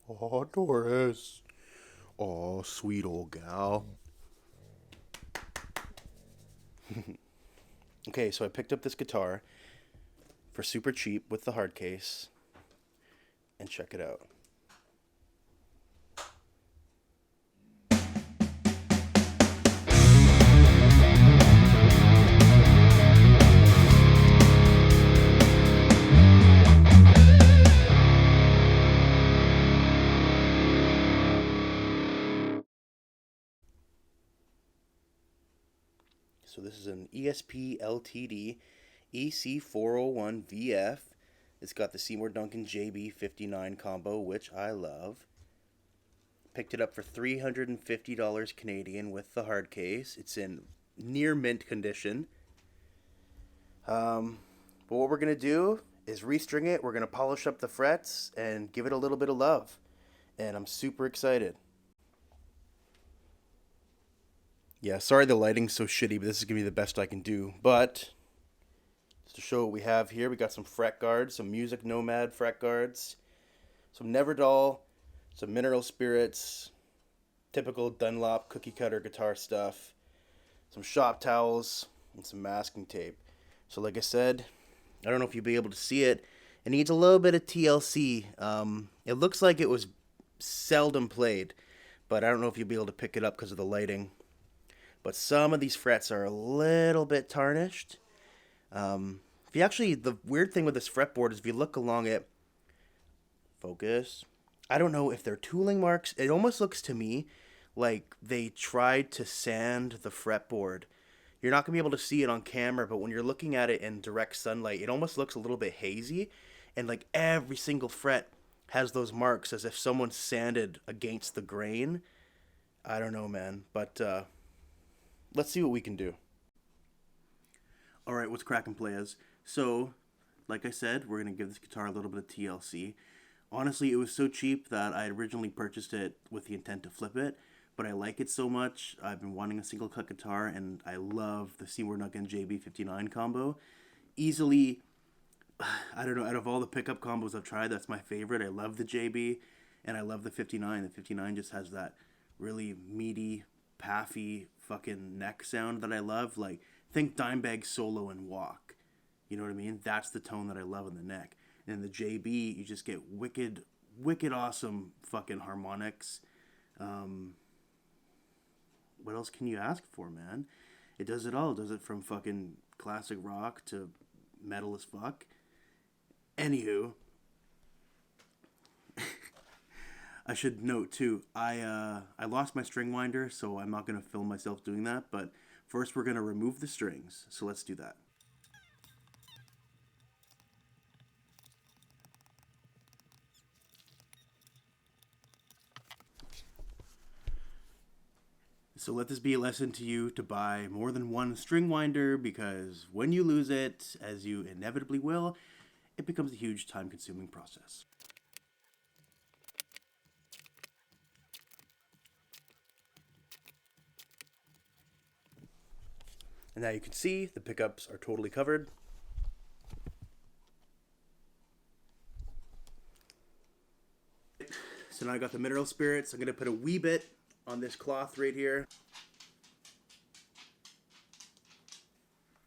Oh, Doris. Oh, sweet old gal. Okay, so I picked up this guitar for super cheap with the hard case, and check it out. So this is an Esp Ltd EC401VF. It's got the Seymour Duncan JB59 combo, which I love. Picked it up for $350 Canadian with the hard case. It's in near mint condition. But what we're going to do is restring it. We're going to polish up the frets and give it a little bit of love. And I'm super excited. Yeah, sorry the lighting's so shitty, but this is going to be the best I can do. But just to show what we have here, we got some fret guards, some Music Nomad fret guards, some Neverdull, some Mineral Spirits, typical Dunlop cookie cutter guitar stuff, some shop towels, and some masking tape. So like I said, I don't know if you'll be able to see it. It needs a little bit of TLC. It looks like it was seldom played, but I don't know if you'll be able to pick it up because of the lighting. But some of these frets are a little bit tarnished. If you actually, the weird thing with this fretboard is if you look along it, focus, I don't know if they're tooling marks. It almost looks to me like they tried to sand the fretboard. You're not going to be able to see it on camera, but when you're looking at it in direct sunlight, it almost looks a little bit hazy. And like every single fret has those marks as if someone sanded against the grain. I don't know, man. But let's see what we can do. All right, what's cracking, players? So, like I said, we're going to give this guitar a little bit of TLC. Honestly, it was so cheap that I originally purchased it with the intent to flip it, but I like it so much. I've been wanting a single cut guitar, and I love the Seymour Duncan JB59 combo. Easily, I don't know, out of all the pickup combos I've tried, that's my favorite. I love the JB, and I love the 59. The 59 just has that really meaty, paffy fucking neck sound that I love. Like, think Dimebag solo and walk. You know what I mean? That's the tone that I love in the neck. And in the JB, you just get wicked, wicked awesome fucking harmonics. What else can you ask for, man? It does it all. It does it from fucking classic rock to metal as fuck. Anywho, I should note too, I lost my string winder, so I'm not gonna film myself doing that. But first, we're gonna remove the strings. So let's do that. So let this be a lesson to you to buy more than one string winder, because when you lose it, as you inevitably will, it becomes a huge time-consuming process. And now you can see the pickups are totally covered. So now I got the mineral spirits. I'm going to put a wee bit on this cloth right here.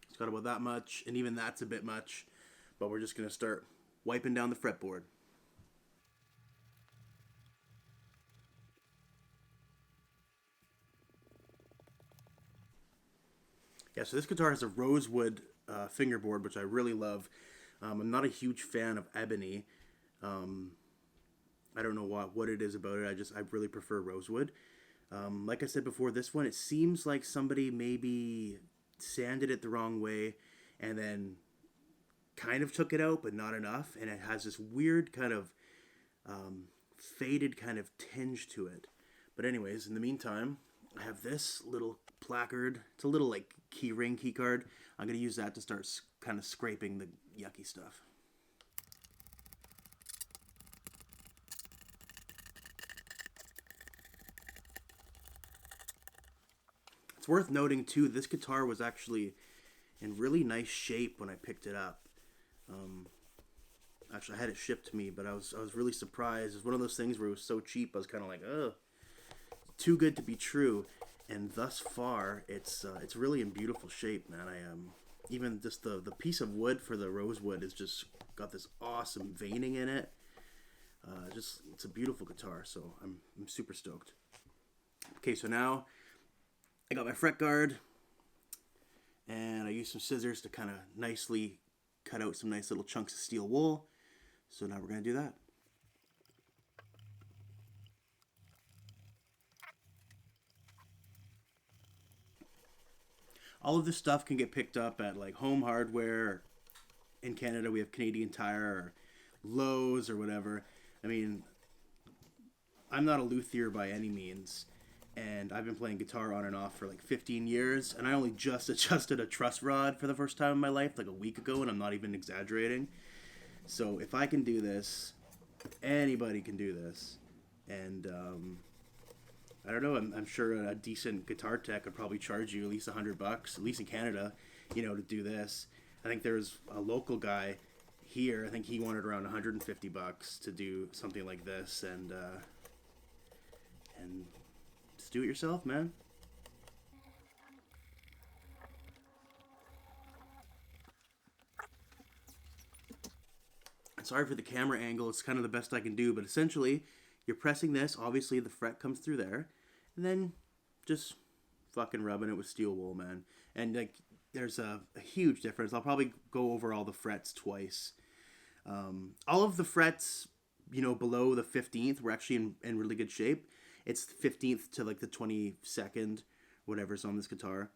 It's got about that much, and even that's a bit much. But we're just going to start wiping down the fretboard. Yeah, so this guitar has a rosewood fingerboard, which I really love. I'm not a huge fan of ebony. I don't know what it is about it. I really prefer rosewood. Like I said before, this one, it seems like somebody maybe sanded it the wrong way and then kind of took it out, but not enough. And it has this weird kind of faded kind of tinge to it. But anyways, in the meantime, I have this little placard. It's a little like key card. I'm going to use that to start kind of scraping the yucky stuff. It's worth noting too, this guitar was actually in really nice shape when I picked it up. Actually, I had it shipped to me, but I was really surprised. It's one of those things where it was so cheap. I was kind of like, oh, too good to be true. And thus far, it's really in beautiful shape, man. Even just the piece of wood for the rosewood is just got this awesome veining in it. It's a beautiful guitar, so I'm super stoked. Okay, so now I got my fret guard, and I used some scissors to kind of nicely cut out some nice little chunks of steel wool. So now we're going to do that. All of this stuff can get picked up at like Home Hardware. In Canada, we have Canadian Tire or Lowe's or whatever. I mean, I'm not a luthier by any means, and I've been playing guitar on and off for like 15 years, and I only just adjusted a truss rod for the first time in my life like a week ago, and I'm not even exaggerating. So if I can do this, anybody can do this. And I don't know, I'm sure a decent guitar tech would probably charge you at least $100, at least in Canada, to do this. I think there's a local guy here, I think he wanted around $150 to do something like this, and just do it yourself, man. Sorry for the camera angle, it's kind of the best I can do, but essentially, you're pressing this, obviously the fret comes through there, and then just fucking rubbing it with steel wool, man. And like, there's a huge difference. I'll probably go over all the frets twice. All of the frets, below the 15th were actually in really good shape. It's the 15th to like the 22nd, whatever's on this guitar,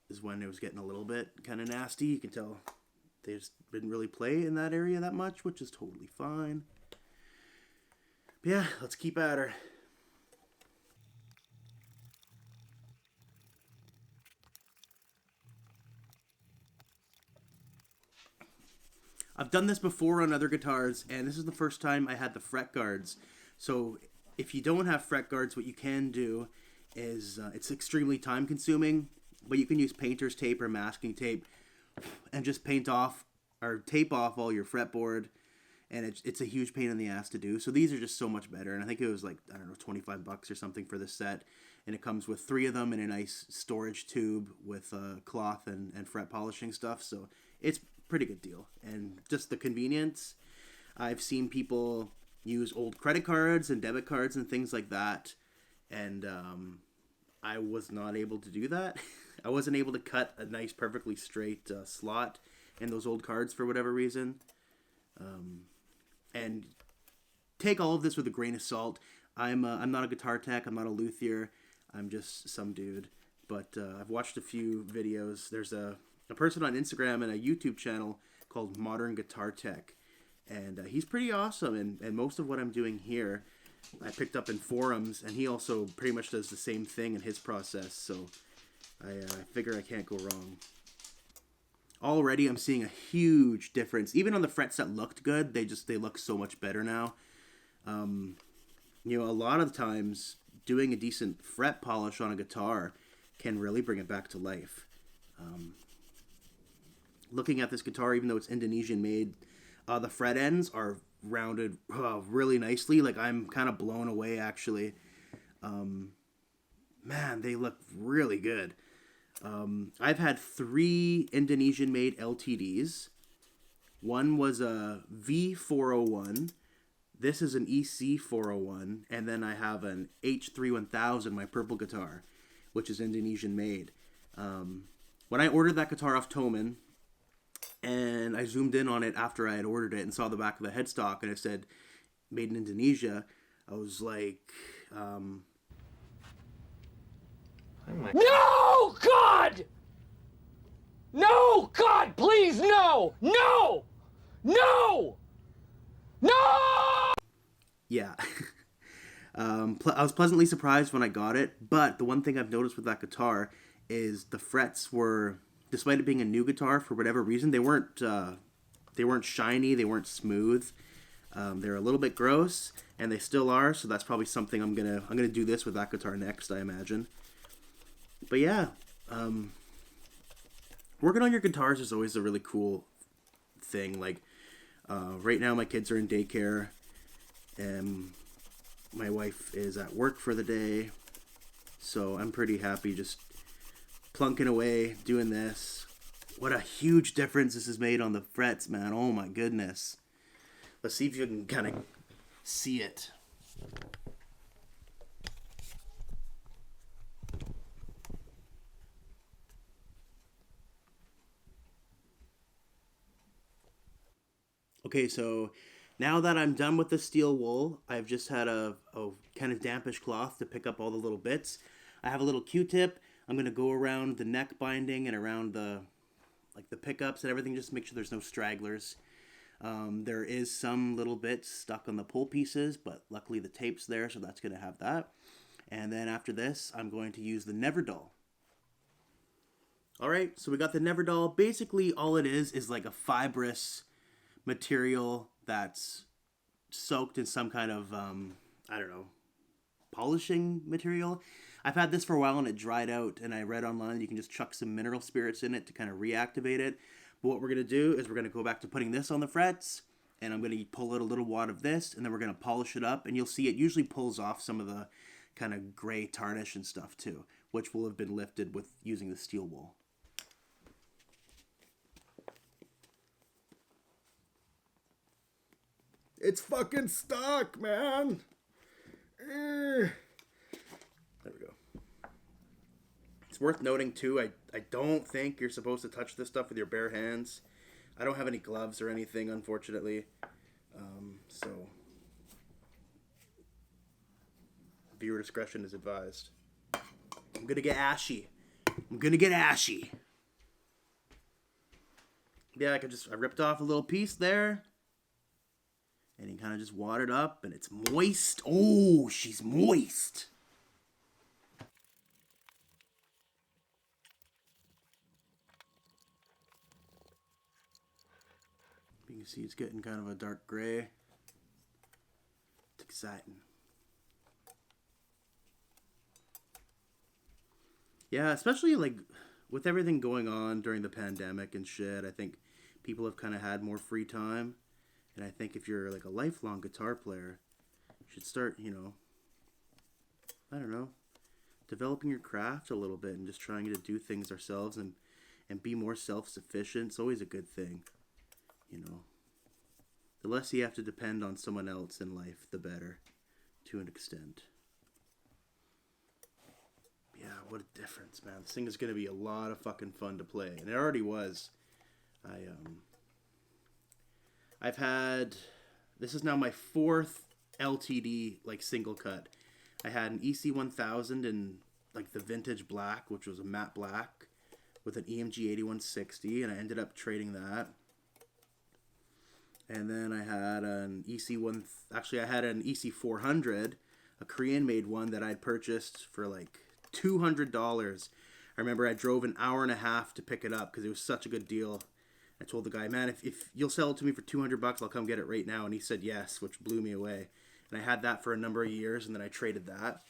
is when it was getting a little bit kind of nasty. You can tell they just didn't really play in that area that much, which is totally fine. But yeah, let's keep at her. I've done this before on other guitars, and this is the first time I had the fret guards. So if you don't have fret guards, what you can do is, it's extremely time consuming, but you can use painter's tape or masking tape and just paint off or tape off all your fretboard, and it's a huge pain in the ass to do. So these are just so much better, and I think it was like, I don't know, $25 or something for this set, and it comes with 3 of them in a nice storage tube with cloth and fret polishing stuff, so it's pretty good deal. And just the convenience, I've seen people use old credit cards and debit cards and things like that, and I was not able to do that. I wasn't able to cut a nice perfectly straight slot in those old cards for whatever reason. And take all of this with a grain of salt. I'm not a guitar tech, I'm not a luthier, I'm just some dude, but I've watched a few videos. There's a person on Instagram and a YouTube channel called Modern Guitar Tech, and he's pretty awesome, and most of what I'm doing here I picked up in forums, and he also pretty much does the same thing in his process, so I figure I can't go wrong. Already I'm seeing a huge difference. Even on the frets that looked good, they look so much better now. A lot of times doing a decent fret polish on a guitar can really bring it back to life. Looking at this guitar, even though it's Indonesian made, the fret ends are rounded really nicely. Like, I'm kind of blown away, actually. Man, they look really good. I've had 3 Indonesian made LTDs. One was a V401. This is an EC401. And then I have an H31000, my purple guitar, which is Indonesian made. When I ordered that guitar off Thomann, and I zoomed in on it after I had ordered it and saw the back of the headstock, and it said made in Indonesia, I was like, No, God! No, God, please, no! No! No! No! Yeah. I was pleasantly surprised when I got it, but the one thing I've noticed with that guitar is the frets were, despite it being a new guitar, for whatever reason, they weren't shiny, they weren't smooth. They're a little bit gross, and they still are, so that's probably something I'm gonna do this with that guitar next, I imagine. But yeah, working on your guitars is always a really cool thing. Like, Right now my kids are in daycare, and my wife is at work for the day, so I'm pretty happy just plunking away doing this. What a huge difference this has made on the frets, man. Oh my goodness. Let's see if you can kind of see it. Okay, so now that I'm done with the steel wool, I've just had a kind of dampish cloth to pick up all the little bits. I have a little Q-tip. I'm going to go around the neck binding and around the pickups and everything, just to make sure there's no stragglers. There is some little bits stuck on the pull pieces, but luckily the tape's there, so that's going to have that. And then after this, I'm going to use the Never Dull. Alright, so we got the Never Dull. Basically, all it is like a fibrous material that's soaked in some kind of, I don't know, polishing material. I've had this for a while and it dried out, and I read online you can just chuck some mineral spirits in it to kind of reactivate it. But what we're going to do is we're going to go back to putting this on the frets, and I'm going to pull out a little wad of this, and then we're going to polish it up, and you'll see it usually pulls off some of the kind of gray tarnish and stuff too, which will have been lifted with using the steel wool. It's fucking stuck, man. There we go. It's worth noting too, I don't think you're supposed to touch this stuff with your bare hands. I don't have any gloves or anything, unfortunately. So viewer discretion is advised. I'm gonna get ashy. Yeah, I ripped off a little piece there. And he kind of just watered up, and it's moist. Oh, she's moist. You can see it's getting kind of a dark gray. It's exciting. Yeah, especially like with everything going on during the pandemic and shit, I think people have kind of had more free time. And I think if you're like a lifelong guitar player, you should start, I don't know, developing your craft a little bit and just trying to do things ourselves and be more self-sufficient. It's always a good thing, The less you have to depend on someone else in life, the better, to an extent. Yeah, what a difference, man. This thing is going to be a lot of fucking fun to play. And it already was. I've had, this is now my 4th LTD, like, single cut. I had an EC1000 in, like, the vintage black, which was a matte black, with an EMG 8160, and I ended up trading that. And then I had an I had an EC400, a Korean-made one that I'd purchased for, like, $200. I remember I drove an hour and a half to pick it up, because it was such a good deal. I told the guy, man, if you'll sell it to me for $200, I'll come get it right now. And he said yes, which blew me away. And I had that for a number of years, and then I traded that.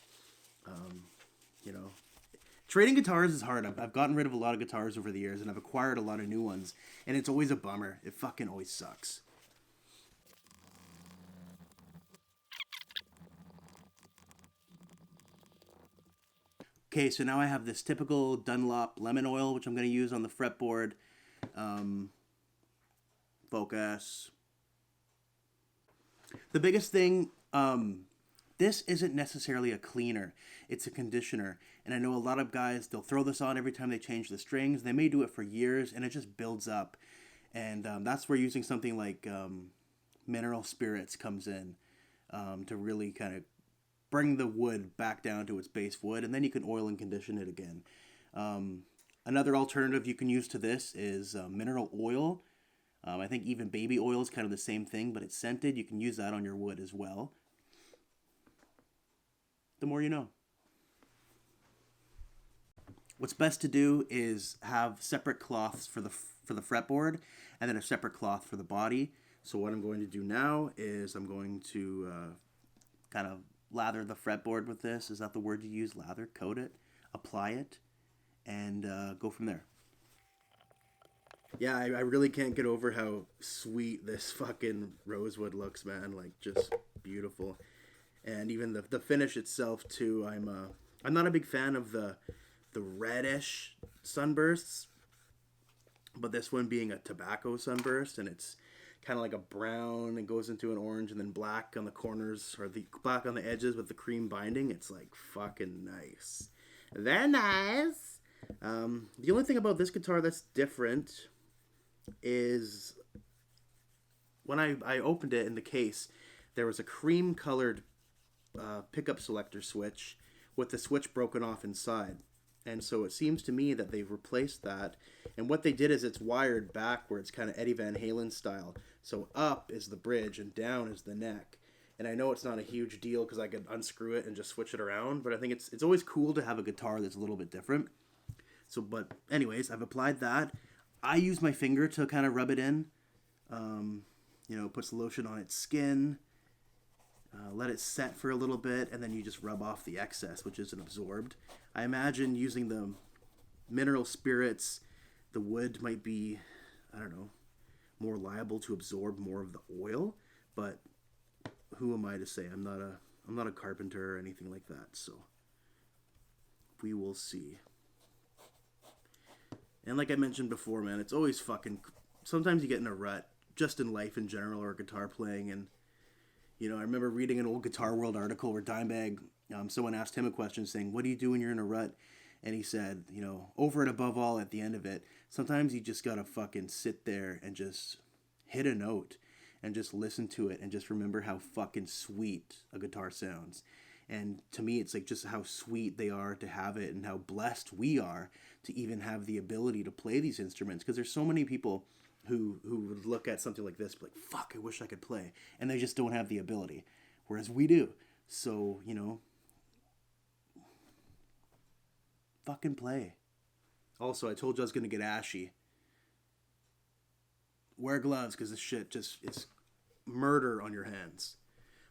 Trading guitars is hard. I've gotten rid of a lot of guitars over the years, and I've acquired a lot of new ones. And it's always a bummer. It fucking always sucks. Okay, so now I have this typical Dunlop lemon oil, which I'm going to use on the fretboard. Focus. The biggest thing, this isn't necessarily a cleaner. It's a conditioner. And I know a lot of guys, they'll throw this on every time they change the strings. They may do it for years, and it just builds up. And that's where using something like mineral spirits comes in to really kind of bring the wood back down to its base wood, and then you can oil and condition it again. Another alternative you can use to this is mineral oil. I think even baby oil is kind of the same thing, but it's scented. You can use that on your wood as well. The more you know. What's best to do is have separate cloths for the fretboard, and then a separate cloth for the body. So what I'm going to do now is I'm going to kind of lather the fretboard with this. Is that the word you use? Lather, coat it, apply it, and go from there. Yeah, I really can't get over how sweet this fucking rosewood looks, man. Like, just beautiful. And even the finish itself too. I'm not a big fan of the reddish sunbursts, but this one being a tobacco sunburst, and it's kind of like a brown and goes into an orange and then black on the corners or the black on the edges with the cream binding. It's like fucking nice. Very nice. The only thing about this guitar that's different is when I opened it in the case, there was a cream colored pickup selector switch with the switch broken off inside. And so it seems to me that they've replaced that. And what they did is it's wired backwards, kind of Eddie Van Halen style. So up is the bridge and down is the neck. And I know it's not a huge deal because I could unscrew it and just switch it around, but I think it's always cool to have a guitar that's a little bit different. So, but anyways, I've applied that. I use my finger to kind of rub it in. It puts the lotion on its skin. Let it set for a little bit, and then you just rub off the excess, which isn't absorbed. I imagine using the mineral spirits, the wood might be, I don't know, more liable to absorb more of the oil, but who am I to say? I'm not a carpenter or anything like that, so we will see. And like I mentioned before, man, it's always fucking... Sometimes you get in a rut, just in life in general, or guitar playing, and I remember reading an old Guitar World article where Dimebag, someone asked him a question saying, what do you do when you're in a rut? And he said, over and above all, at the end of it, sometimes you just gotta fucking sit there and just hit a note and just listen to it and just remember how fucking sweet a guitar sounds. And to me, it's like just how sweet they are to have it and how blessed we are to even have the ability to play these instruments. Because there's so many people who would look at something like this, like, fuck, I wish I could play. And they just don't have the ability. Whereas we do. So, fucking play. Also, I told you I was going to get ashy. Wear gloves because this shit it's murder on your hands.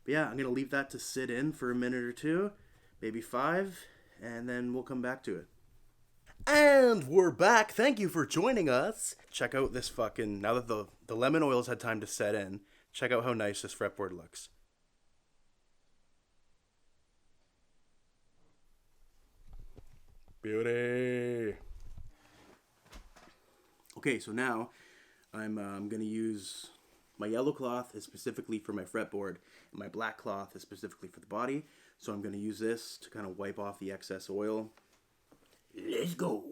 But yeah, I'm going to leave that to sit in for a minute or two, maybe 5, and then we'll come back to it. And we're back. Thank you for joining us. Check out this fucking... Now that the lemon oil's had time to set in, check out how nice this fretboard looks. Beauty. Okay, so now I'm going to use... My yellow cloth is specifically for my fretboard, and my black cloth is specifically for the body. So I'm going to use this to kind of wipe off the excess oil. Let's go.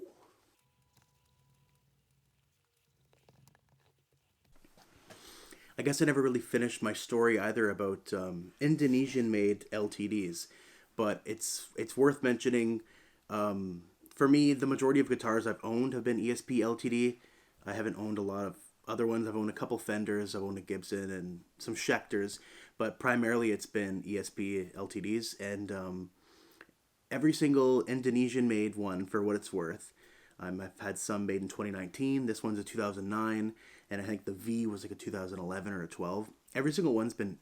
I guess I never really finished my story either about Indonesian-made LTDs, but it's worth mentioning. For me, the majority of guitars I've owned have been ESP Ltd. I haven't owned a lot of other ones. I've owned a couple Fenders, I've owned a Gibson, and some Schecters, but primarily it's been ESP LtDs, and every single Indonesian-made one, for what it's worth. I've had some made in 2019. This one's a 2009, and I think the V was like a 2011 or a 12. Every single one's been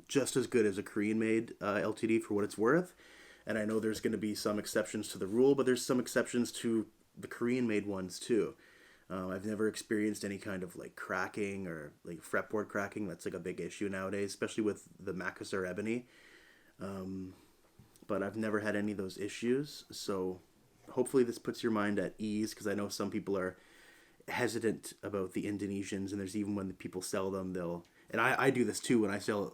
just as good as a Korean-made LTD for what it's worth. And I know there's going to be some exceptions to the rule, but there's some exceptions to the Korean-made ones too. I've never experienced any kind of like cracking or like fretboard cracking. That's like a big issue nowadays, especially with the Makassar Ebony. But I've never had any of those issues. So hopefully this puts your mind at ease, because I know some people are hesitant about the Indonesians, and there's even when the people sell them, they'll... And I do this too when I sell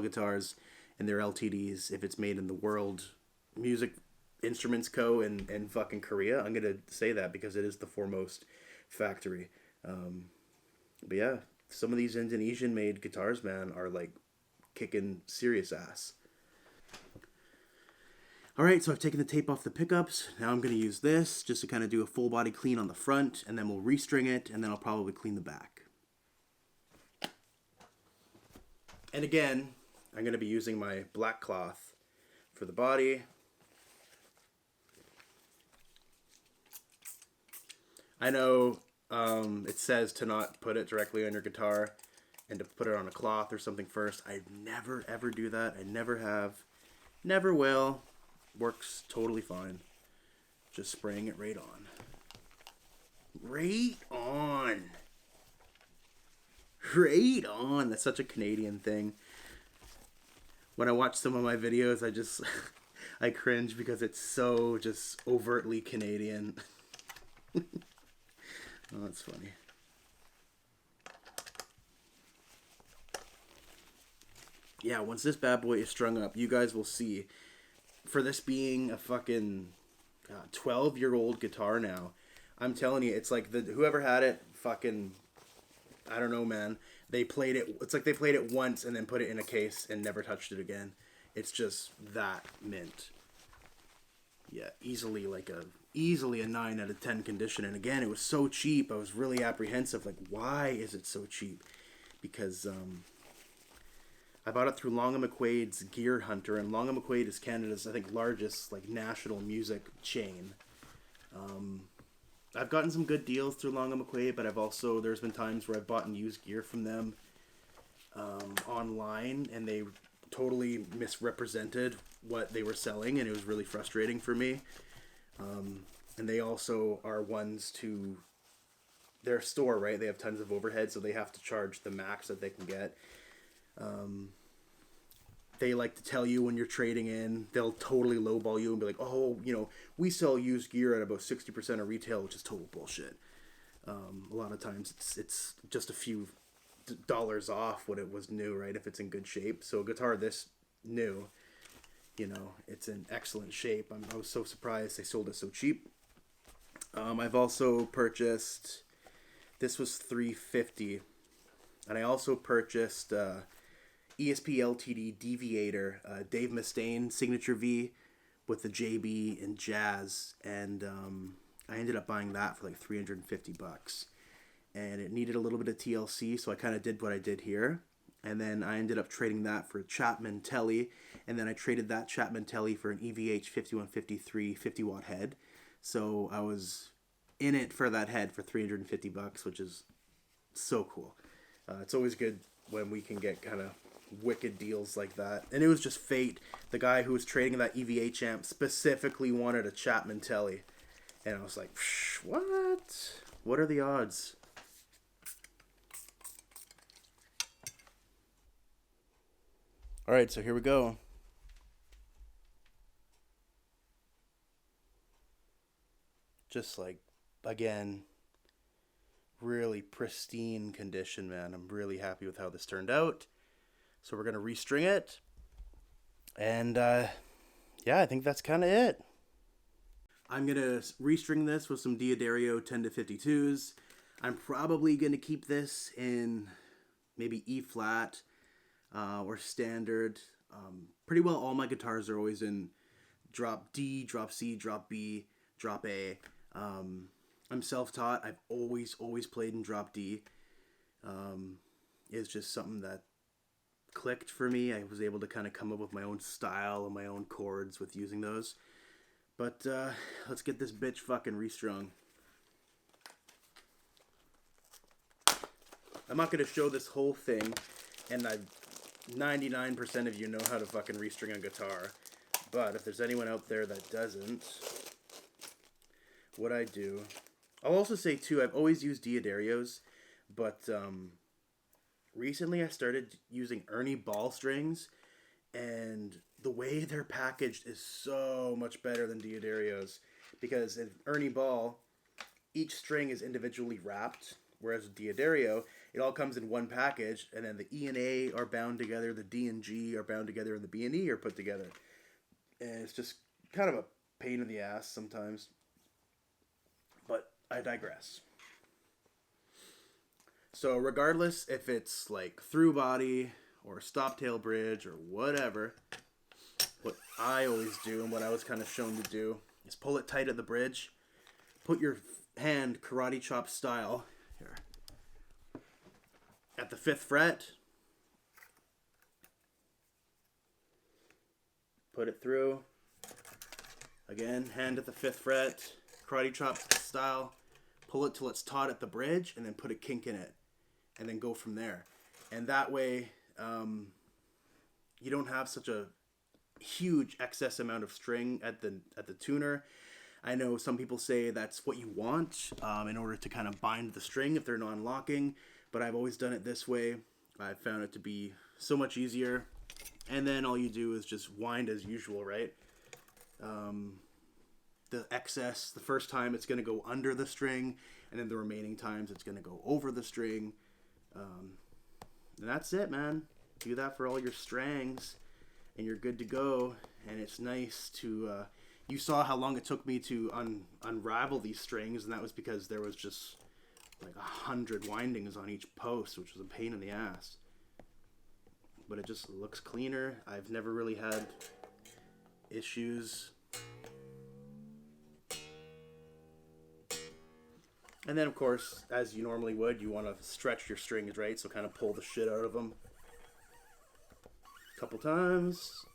guitars and their LTDs. If it's made in the World Music Instruments Co. in fucking Korea, I'm gonna say that because it is the foremost factory. But yeah, some of these Indonesian made guitars, man, are like kicking serious ass. Alright, so I've taken the tape off the pickups. Now I'm going to use this just to kind of do a full body clean on the front, and then we'll restring it, and then I'll probably clean the back. And again, I'm going to be using my black cloth for the body. I know it says to not put it directly on your guitar and to put it on a cloth or something first. I never ever do that. I never have. Never will. Works totally fine. Just spraying it right on. Right on. Right on. That's such a Canadian thing. When I watch some of my videos, I just I cringe because it's so just overtly Canadian. Oh, that's funny. Yeah, once this bad boy is strung up, you guys will see. For this being a fucking 12-year-old guitar now, I'm telling you, it's like whoever had it, fucking, I don't know, man. They played it. It's like they played it once and then put it in a case and never touched it again. It's just that mint. Yeah, easily a 9 out of 10 condition. And again, it was so cheap. I was really apprehensive. Like, why is it so cheap? Because I bought it through Long & McQuaid's Gear Hunter, and Long & McQuaid is Canada's, I think, largest like national music chain. I've gotten some good deals through Long & McQuaid, but there's been times where I've bought and used gear from them online, and they totally misrepresented what they were selling, and it was really frustrating for me. And they also are ones to their store, right? They have tons of overhead, so they have to charge the max that they can get. They like to tell you when you're trading in, they'll totally lowball you and be like, oh, we sell used gear at about 60% of retail, which is total bullshit. A lot of times it's just a few dollars off what it was new, right? If it's in good shape. So a guitar this new, it's in excellent shape. I was so surprised they sold it so cheap. I've also purchased, this was $350, and I also purchased Esp Ltd Deviator, Dave Mustaine Signature V with the JB and Jazz, and I ended up buying that for like $350, and it needed a little bit of TLC, so I kind of did what I did here, and then I ended up trading that for a Chapman Telly, and then I traded that Chapman Telly for an EVH 5153 50-watt head, so I was in it for that head for $350, which is so cool. It's always good when we can get kind of wicked deals like that. And it was just fate. The guy who was trading that EVH amp specifically wanted a Chapman Telly. And I was like, what? What are the odds? Alright, so here we go. Just like, again, really pristine condition, man. I'm really happy with how this turned out. So we're going to restring it. And yeah, I think that's kind of it. I'm going to restring this with some Diodario 10 to 52s. I'm probably going to keep this in maybe E flat or standard. Pretty well all my guitars are always in drop D, drop C, drop B, drop A. I'm self-taught. I've always played in drop D. It's just something that clicked for me. I was able to kind of come up with my own style and my own chords with using those. But let's get this bitch fucking restrung. I'm not going to show this whole thing, and 99% of you know how to fucking restring a guitar. But if there's anyone out there that doesn't, what I do... I'll also say, too, I've always used Diodarios, but recently I started using Ernie ball strings, and the way they're packaged is so much better than Diodarios, because in Ernie ball, each string is individually wrapped, whereas with Diodario, it all comes in one package, and then the E and A are bound together, the D and G are bound together, and the B and E are put together. And it's just kind of a pain in the ass sometimes. But I digress. So regardless if it's like through body or stop tail bridge or whatever, what I always do and what I was kind of shown to do is pull it tight at the bridge, put your hand karate chop style here at the 5th fret, put it through, again, hand at the 5th fret, karate chop style, pull it till it's taut at the bridge, and then put a kink in it, and then go from there. And that way, you don't have such a huge excess amount of string at the tuner. I know some people say that's what you want in order to kind of bind the string if they're non-locking, but I've always done it this way. I've found it to be so much easier. And then all you do is just wind as usual, right? The excess, the first time it's going to go under the string, and then the remaining times it's going to go over the string. And that's it, man. Do that for all your strings, and you're good to go. And it's nice to... you saw how long it took me to unravel these strings, and that was because there was just like 100 windings on each post, which was a pain in the ass. But it just looks cleaner. I've never really had issues. And then, of course, as you normally would, you want to stretch your strings, right? So kind of pull the shit out of them a couple times.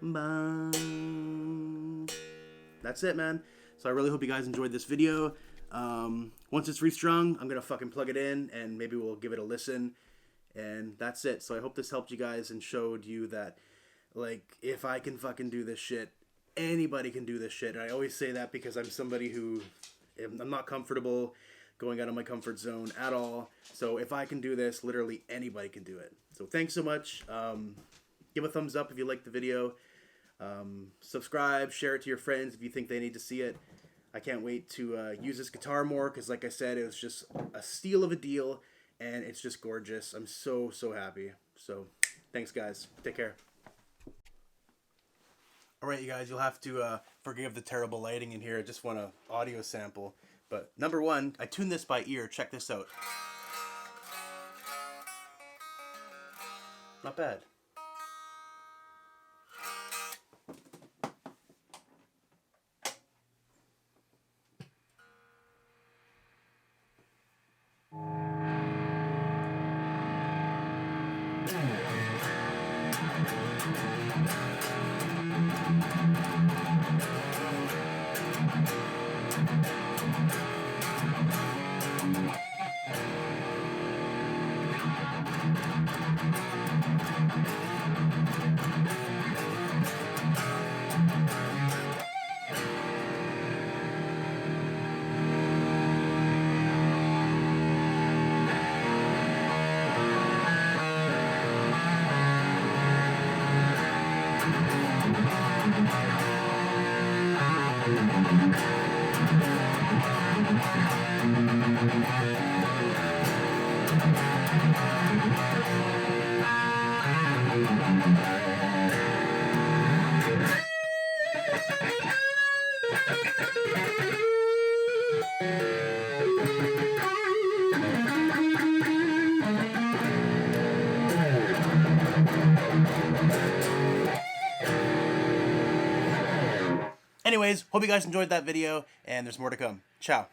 Bang. That's it, man. So I really hope you guys enjoyed this video. Once it's restrung, I'm going to fucking plug it in, and maybe we'll give it a listen. And that's it. So I hope this helped you guys and showed you that, like, if I can fucking do this shit, anybody can do this shit. And I always say that because I'm somebody who, I'm not comfortable going out of my comfort zone at all. So if I can do this, literally anybody can do it. So thanks so much. Give a thumbs up if you liked the video. Subscribe, share it to your friends if you think they need to see it. I can't wait to use this guitar more because, like I said, it was just a steal of a deal, and it's just gorgeous. I'm so, so happy. So thanks, guys. Take care. All right, you guys, you'll have to forgive the terrible lighting in here. I just want an audio sample. But number one, I tuned this by ear. Check this out. Not bad. Anyways, hope you guys enjoyed that video, and there's more to come. Ciao.